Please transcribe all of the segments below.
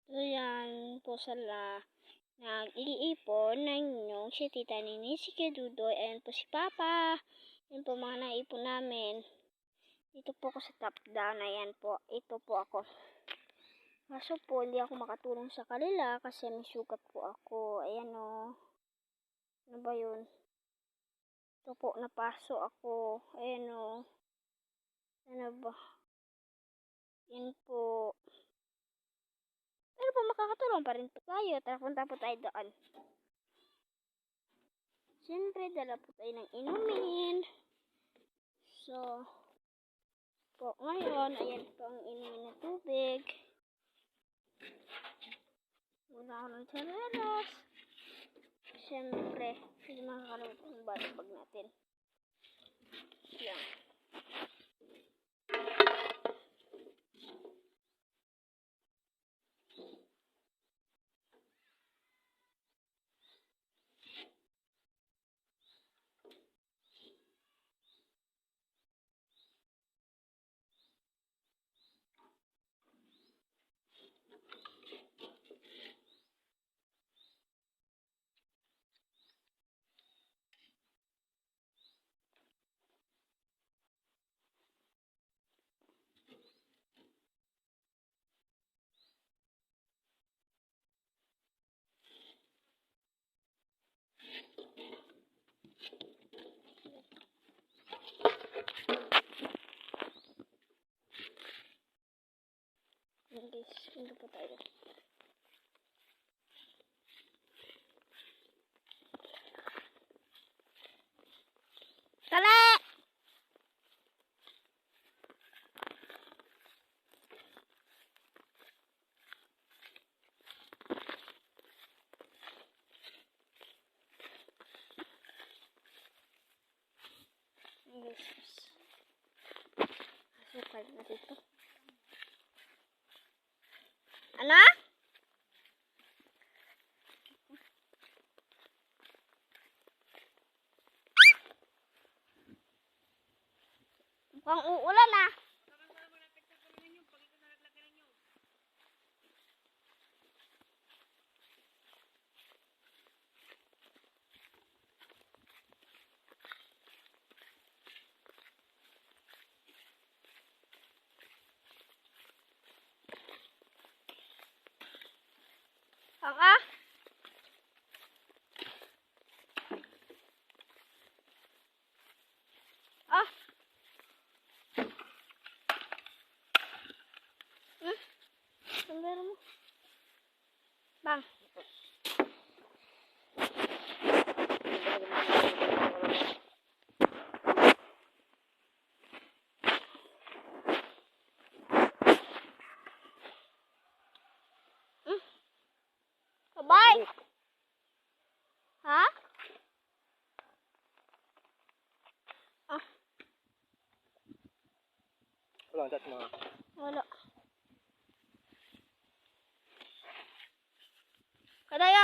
So, yan po sila. Nag-iipon ng inyong si Tita Nini, si Kedudoy, ayan po si Papa. Yan po mga naipon namin. Dito po ako sa top down, ayan po. Ito po ako. Kaso po, hindi ako makatulong sa kanila kasi may sugat po ako. Ayan o. Ano ba yun? Ito po, napaso ako. Ayan o. Ano ba? Yan po. Pero po, makakatulong pa rin po tayo. Tara, punta po tayo doon. Siyempre, dala po tayo ng inumin. So, po ngayon, ayan po ang inumin na tubig. Muna ako ng chanelas. Siyempre, hindi makakalimutan ang bag natin. Yan. Guys, hindi po tayo. Tala! Guys, asukal na dito. Ano? Mukhang uulan ah. Ang ah? Ah? Sandara mo. Bang. Bye. Ha? Ah. Wala, chat mo. Wala. Kadaya.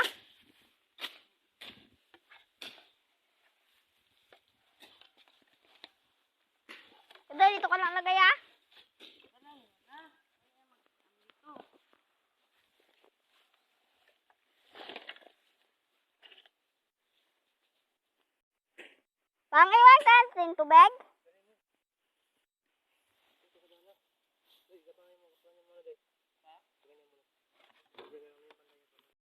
Kadaya, dito ka lang lagay ah. Pangiwan ka ng tubig?